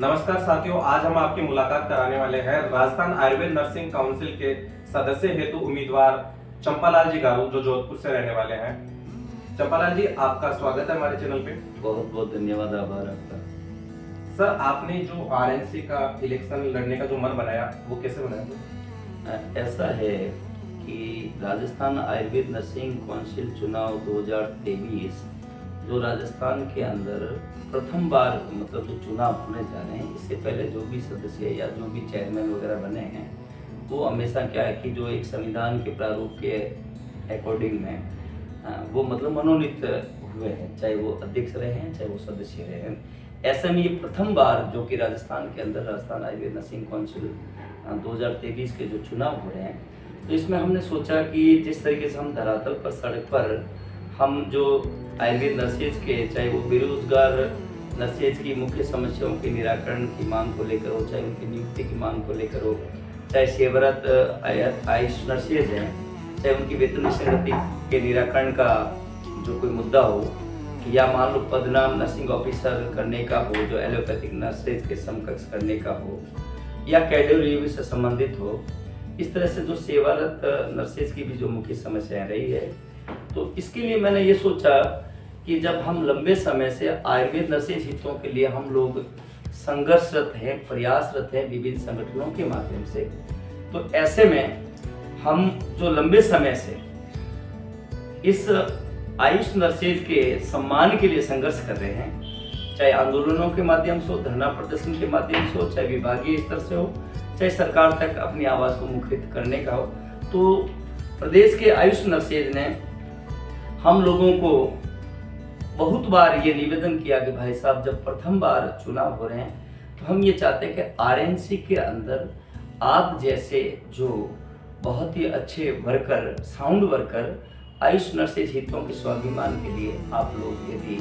नमस्कार साथियों, आज हम आपकी मुलाकात कराने वाले हैं राजस्थान आयुर्वेद नर्सिंग काउंसिल के सदस्य हेतु उम्मीदवार चंपालाल जी गारू, जो जोधपुर से रहने वाले हैं। चंपालाल जी, आपका स्वागत है हमारे चैनल पे। बहुत बहुत धन्यवाद, आभार आपका। सर, आपने जो आरएनसी का इलेक्शन लड़ने का जो मन बनाया, वो कैसे बनाया? ऐसा है कि राजस्थान आयुर्वेद नर्सिंग काउंसिल चुनाव 2023 जो राजस्थान के अंदर प्रथम बार मतलब जो चुनाव होने जा रहे हैं, इससे पहले जो भी सदस्य या जो भी चेयरमैन वगैरह बने हैं, वो हमेशा क्या है कि जो एक संविधान के प्रारूप के अकॉर्डिंग में वो मतलब मनोनीत हुए हैं, चाहे वो अध्यक्ष रहे हैं चाहे वो सदस्य रहे हैं। ऐसे में ये प्रथम बार जो कि राजस्थान के अंदर राजस्थान आयुर्वेद नर्सिंग काउंसिल 2023 के जो चुनाव हो रहे हैं, तो इसमें हमने सोचा कि जिस तरीके से हम धरातल पर सड़क पर हम जो आयुर्वेद नर्सेज के, चाहे वो बेरोजगार नर्सेज की मुख्य समस्याओं के निराकरण की मांग को लेकर हो, चाहे उनकी नियुक्ति की मांग को लेकर हो, चाहे सेवारत आयुष नर्सेज हैं, चाहे उनकी वेतन निश्चित के निराकरण का जो कोई मुद्दा हो, या मान लो पदनाम नर्सिंग ऑफिसर करने का हो जो एलोपैथिक नर्सेज के समकक्ष करने का हो, या कैडर रिव्यू से संबंधित हो, इस तरह से जो सेवारत नर्सेज की भी जो मुख्य समस्याएं रही है, तो इसके लिए मैंने ये सोचा कि जब हम लंबे समय से आयुर्वेद नर्सेज हितों के लिए हम लोग संघर्षरत हैं, प्रयासरत हैं विभिन्न संगठनों के माध्यम से, तो ऐसे में हम जो लंबे समय से इस आयुष नर्सेज के सम्मान के लिए संघर्ष कर रहे हैं, चाहे आंदोलनों के माध्यम से हो, धरना प्रदर्शन के माध्यम से हो, चाहे विभागीय स्तर से हो, चाहे सरकार तक अपनी आवाज़ को मुखरित करने का हो, तो प्रदेश के आयुष नर्सेज ने हम लोगों को बहुत बार ये निवेदन किया कि भाई साहब, जब प्रथम बार चुनाव हो रहे हैं तो हम ये चाहते हैं कि आरएनसी के अंदर आप जैसे जो बहुत ही अच्छे worker, sound worker Ayush nurses हितों के स्वाभिमान के लिए आप लोग यदि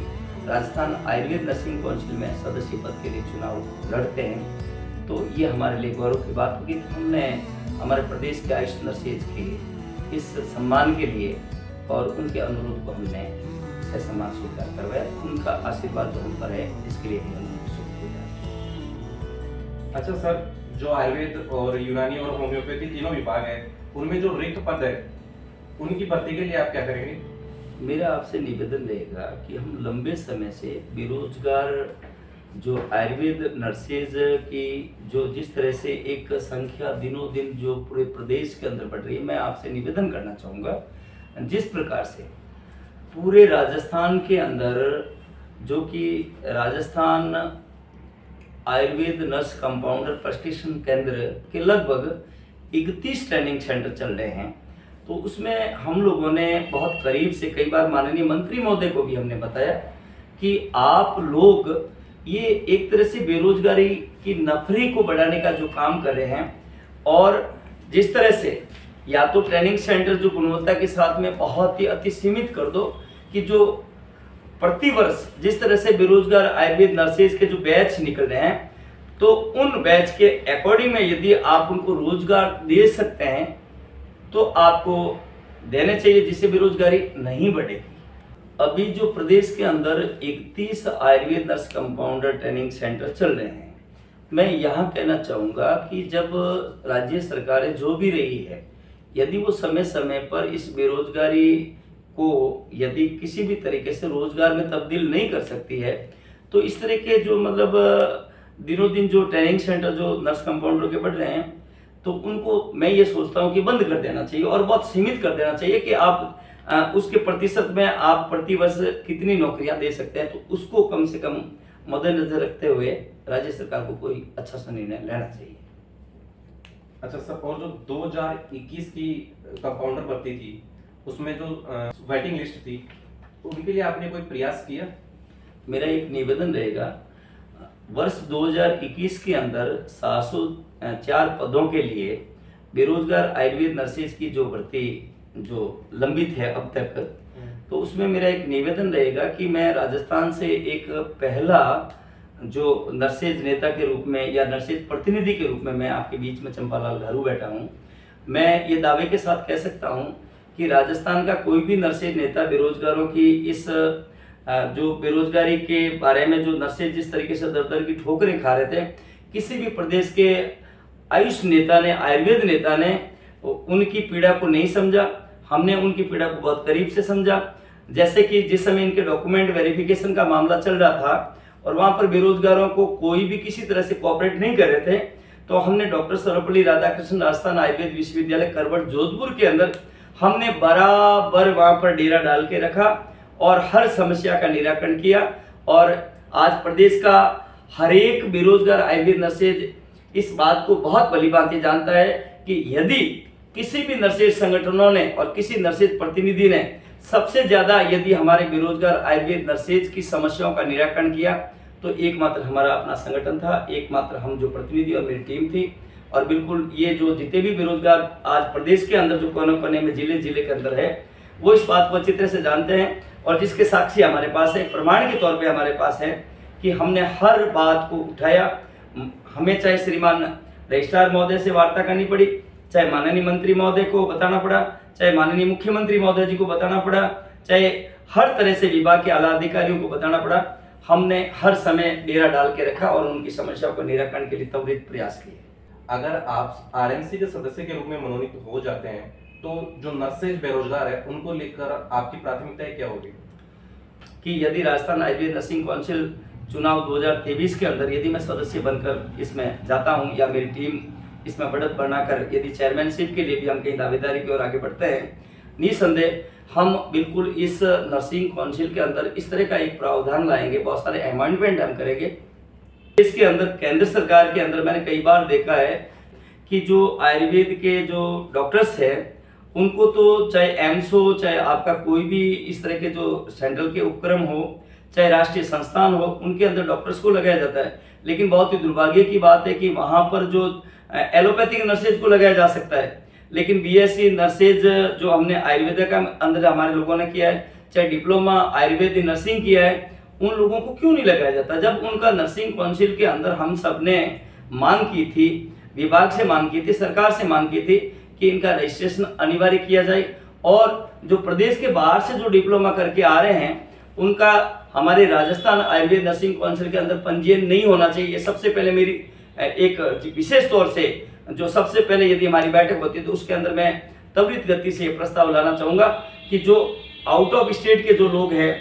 राजस्थान आयुर्वेद नर्सिंग काउंसिल में सदस्य पद के लिए चुनाव लड़ते हैं, तो ये हमारे लिए गौरव की बात होगी। हमने हमारे प्रदेश के आयुष नर्सेज के इस सम्मान के लिए और उनके अनुरोध को हमने सम्मान स्वीकार करवाया। उनका आशीर्वाद जो हम पर है, इसके लिए भी हम शुक्रिया। अच्छा सर, जो आयुर्वेद और यूनानी और होम्योपैथी तीनों विभाग है, उनमें जो रिक्त पद है, उनकी भर्ती के लिए आप क्या करेंगे? मेरा आपसे निवेदन रहेगा कि हम लंबे समय से बेरोजगार जो आयुर्वेद नर्सेज की जो जिस तरह से एक संख्या दिनों दिन जो पूरे प्रदेश के अंदर बढ़ रही है, मैं आपसे निवेदन करना चाहूँगा, जिस प्रकार से पूरे राजस्थान के अंदर जो कि राजस्थान आयुर्वेद नर्स कंपाउंडर प्रशिक्षण केंद्र के लगभग 31 ट्रेनिंग सेंटर चल रहे हैं, तो उसमें हम लोगों ने बहुत करीब से कई बार माननीय मंत्री महोदय को भी हमने बताया कि आप लोग ये एक तरह से बेरोजगारी की नफरी को बढ़ाने का जो काम कर रहे हैं, और जिस तरह से या तो ट्रेनिंग सेंटर जो गुणवत्ता के साथ में बहुत ही अति सीमित कर दो कि जो प्रतिवर्ष जिस तरह से बेरोजगार आयुर्वेद नर्सेज के जो बैच निकल रहे हैं, तो उन बैच के अकॉर्डिंग में यदि आप उनको रोजगार दे सकते हैं तो आपको देने चाहिए, जिससे बेरोजगारी नहीं बढ़ेगी। अभी जो प्रदेश के अंदर 31 Ayurveda nurse compounder training centre चल रहे हैं, मैं यहाँ कहना चाहूँगा कि जब राज्य सरकारें जो भी रही है, यदि वो समय समय पर इस बेरोजगारी को यदि किसी भी तरीके से रोजगार में तब्दील नहीं कर सकती है, तो इस तरह के जो मतलब दिनों दिन जो ट्रेनिंग सेंटर जो नर्स कंपाउंडर के बढ़ रहे हैं, तो उनको मैं ये सोचता हूँ कि बंद कर देना चाहिए और बहुत सीमित कर देना चाहिए कि आप उसके प्रतिशत में आप प्रति वर्ष कितनी नौकरियां दे सकते हैं, तो उसको कम से कम मद्देनजर रखते हुए राज्य सरकार को कोई अच्छा सा निर्णय लेना चाहिए। अच्छा सर, और जो 2021 की कंपाउंडर भर्ती थी, उसमें जो वेटिंग लिस्ट थी, उनके लिए आपने कोई प्रयास किया? मेरा एक निवेदन रहेगा, वर्ष 2021 के अंदर 704 पदों के लिए बेरोजगार आयुर्वेद नर्सेज की जो भर्ती जो लंबित है अब तक, तो उसमें मेरा एक निवेदन रहेगा कि मैं राजस्थान से एक पहला जो नर्सेज नेता के रूप में या नर्सेज प्रतिनिधि के रूप में मैं आपके बीच में चंपालाल गारू बैठा हूँ। मैं ये दावे के साथ कह सकता हूँ कि राजस्थान का कोई भी नर्सेज नेता बेरोजगारों की इस जो बेरोजगारी के बारे में जो नर्सेज जिस तरीके से दर दर की ठोकरें खा रहे थे, किसी भी प्रदेश के आयुष नेता ने, आयुर्वेद नेता ने उनकी पीड़ा को नहीं समझा। हमने उनकी पीड़ा को बहुत करीब से समझा। जैसे कि जिस समय इनके डॉक्यूमेंट वेरिफिकेशन का मामला चल रहा था और वहां पर बेरोजगारों को कोई भी किसी तरह से कोऑपरेट नहीं कर रहे थे, तो हमने डॉक्टर सर्वपल्ली राधाकृष्ण राजस्थान आयुर्वेद विश्वविद्यालय करवट जोधपुर के अंदर हमने बराबर वहां पर डेरा डाल के रखा और हर समस्या का निराकरण किया। और आज प्रदेश का हर एक बेरोजगार आयुर्वेद नर्सेज इस बात को बहुत भलीभांति जानता है कि यदि किसी भी नर्सेज संगठनों ने और किसी नर्सेज प्रतिनिधि ने सबसे ज्यादा यदि हमारे बेरोजगार आयुर्वेद नर्सेज की समस्याओं का निराकरण किया तो एकमात्र हमारा अपना संगठन था, एकमात्र हम जो प्रतिनिधि और मेरी टीम थी। और बिल्कुल ये जो जितने भी बेरोजगार आज प्रदेश के अंदर जो कोने कोने में जिले के अंदर है, वो इस बात को अच्छी तरह से जानते हैं और जिसके साक्षी हमारे पास है, प्रमाण के तौर पे हमारे पास है कि हमने हर बात को उठाया। हमें चाहे श्रीमान रजिस्ट्रार महोदय से वार्ता करनी पड़ी, चाहे माननीय मंत्री महोदय को बताना पड़ा, चाहे माननीय मुख्यमंत्री महोदय जी को बताना पड़ा, चाहे हर तरह से विभाग के आला अधिकारियों को बताना पड़ा, हमने हर समय डेरा डाल के रखा और उनकी समस्याओं को निराकरण के लिए त्वरित प्रयास किए। अगर आप आरएमसी के सदस्य के रूप में मनोनीत हो जाते हैं तो जो नर्सेज बेरोजगार है उनको लेकर आपकी प्राथमिकताएं क्या होगी? कि यदि राजस्थान आयुर्वेद नर्सिंग काउंसिल चुनाव 2023 के अंदर यदि मैं सदस्य बनकर इसमें जाता हूं या मेरी टीम इसमें बढ़त बनाकर यदि चेयरमैनशिप के लिए भी हम कहीं दावेदारी की ओर आगे बढ़ते हैं, निसंदेह हम बिल्कुल इस नर्सिंग काउंसिल के अंदर इस तरह का एक प्रावधान लाएंगे, बहुत सारे अमेंडमेंट हम करेंगे। इसके अंदर केंद्र सरकार के अंदर मैंने कई बार देखा है कि जो आयुर्वेद के जो डॉक्टर्स हैं उनको तो चाहे एम्स हो, चाहे आपका कोई भी इस तरह के जो सेंट्रल के उपक्रम हो, चाहे राष्ट्रीय संस्थान हो, उनके अंदर डॉक्टर्स को लगाया जाता है। लेकिन बहुत ही दुर्भाग्य की बात है कि वहाँ पर जो एलोपैथिक नर्सेज को लगाया जा सकता है, लेकिन बीएससी नर्सेज जो हमने आयुर्वेद का अंदर हमारे लोगों ने किया है, चाहे डिप्लोमा आयुर्वेद नर्सिंग किया है, उन लोगों को क्यों नहीं लगाया जाता? जब उनका नर्सिंग काउंसिल के अंदर हम सब ने मांग की थी, विभाग से मांग की थी, सरकार से मांग की थी कि इनका रजिस्ट्रेशन अनिवार्य किया जाए और जो प्रदेश के बाहर से जो डिप्लोमा करके आ रहे हैं उनका हमारे राजस्थान आयुर्वेद नर्सिंग काउंसिल के अंदर पंजीयन नहीं होना चाहिए। सबसे पहले मेरी एक विशेष तौर से जो सबसे पहले यदि हमारी बैठक होती है तो उसके अंदर मैं त्वरित गति से ये प्रस्ताव लाना चाहूँगा कि जो आउट ऑफ स्टेट के जो लोग हैं,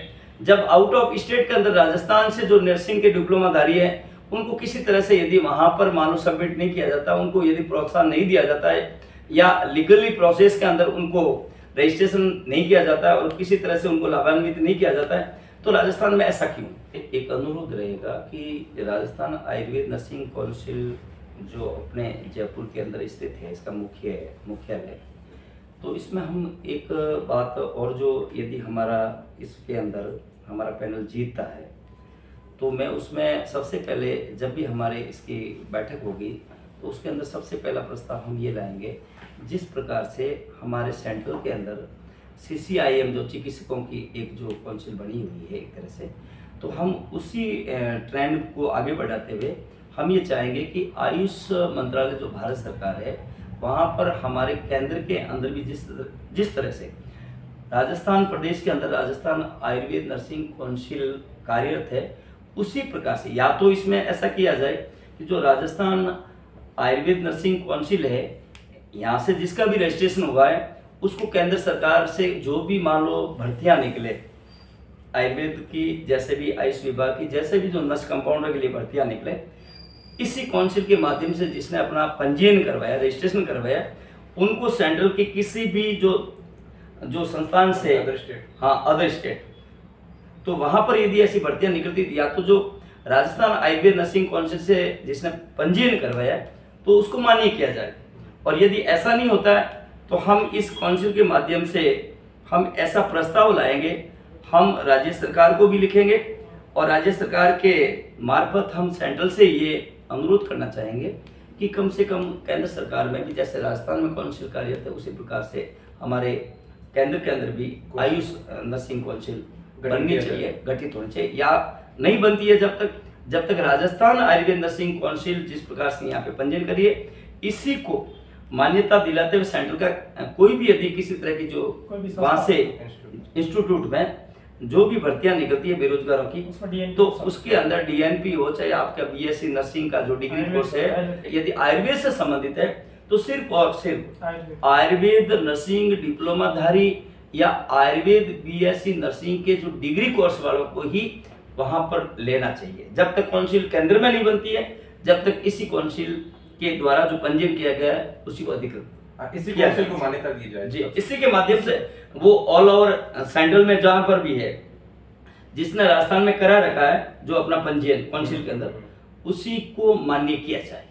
जब आउट ऑफ स्टेट के अंदर राजस्थान से जो नर्सिंग के डिप्लोमाधारी है उनको किसी तरह से यदि वहाँ पर मानो सबमिट नहीं किया जाता, उनको यदि प्रोत्साहन नहीं दिया जाता है या लीगली प्रोसेस के अंदर उनको रजिस्ट्रेशन नहीं किया जाता है और किसी तरह से उनको लाभान्वित नहीं किया जाता है, तो राजस्थान में ऐसा क्यों? एक अनुरोध रहेगा कि राजस्थान आयुर्वेद नर्सिंग काउंसिल जो अपने जयपुर के अंदर स्थित है, इसका मुख्यालय, तो इसमें हम एक बात और जो यदि हमारा इसके अंदर हमारा पैनल जीतता है तो मैं उसमें सबसे पहले जब भी हमारे इसकी बैठक होगी तो उसके अंदर सबसे पहला प्रस्ताव हम ये लाएंगे, जिस प्रकार से हमारे सेंट्रल के अंदर CCIM जो चिकित्सकों की एक जो काउंसिल बनी हुई है एक तरह से, तो हम उसी ट्रेंड को आगे बढ़ाते हुए हम ये चाहेंगे कि आयुष मंत्रालय जो भारत सरकार है वहाँ पर हमारे केंद्र के अंदर भी जिस तरह से राजस्थान प्रदेश के अंदर राजस्थान आयुर्वेद नर्सिंग काउंसिल कार्यरत है, उसी प्रकार से या तो इसमें ऐसा किया जाए कि जो राजस्थान आयुर्वेद नर्सिंग काउंसिल है यहाँ से जिसका भी रजिस्ट्रेशन हुआ है उसको केंद्र सरकार से जो भी मान लो भर्तियाँ निकले आयुर्वेद की, जैसे भी आयुष विभाग की, जैसे भी जो नर्स कंपाउंडर के लिए भर्तियाँ निकले, इसी काउंसिल के माध्यम से जिसने अपना पंजीयन करवाया, रजिस्ट्रेशन करवाया, उनको सेंट्रल के किसी भी जो संस्थान से अदर स्टेट, तो वहाँ पर यदि ऐसी भर्तियाँ निकलती थी या तो जो राजस्थान आयुर्वेद नर्सिंग काउंसिल से जिसने पंजीयन करवाया तो उसको मान्य किया जाए। और यदि ऐसा नहीं होता है तो हम इस काउंसिल के माध्यम से हम ऐसा प्रस्ताव लाएंगे, हम राज्य सरकार को भी लिखेंगे और राज्य सरकार के मार्फत हम सेंट्रल से ये अनुरोध करना चाहेंगे कि कम से कम केंद्र सरकार में भी जैसे राजस्थान में काउंसिल कार्यरत है उसी प्रकार से हमारे केंद्र के अंदर भी आयुष नर्सिंग काउंसिल बननी चाहिए, गठित होनी चाहिए, या नहीं बनती है जब तक राजस्थान आयुर्वेद नर्सिंग काउंसिल जिस प्रकार से यहाँ पे पंजीयन करिए, इसी को मान्यता दिलाते हुए सेंट्रल का कोई भी यदि किसी तरह की जो वहाँ से इंस्टीट्यूट में जो भी भर्तियां निकलती है बेरोजगारों की, उसमें DNP तो हो सकता है। उसके अंदर डीएनपी हो, चाहे आपका बीएससी नर्सिंग का जो डिग्री आयुर्वेद कोर्स है, आयुर्वेद। यदि आयुर्वेद से संबंधित है तो सिर्फ और सिर्फ आयुर्वेद। आयुर्वेद नर्सिंग डिप्लोमाधारी या आयुर्वेद बीएससी नर्सिंग के जो डिग्री कोर्स वालों को ही वहां पर लेना चाहिए। जब तक काउंसिल केंद्र में नहीं बनती है, जब तक इसी काउंसिल के द्वारा जो पंजीयन किया गया है उसी को अधिकृत इसी किया काउंसिल जाए। को मान्यता दी जाए जी, इसी के माध्यम से वो ऑल ओवर सेंट्रल में जहां पर भी है, जिसने राजस्थान में करा रखा है जो अपना पंजीयन काउंसिल के अंदर, उसी को मान्य किया जाए।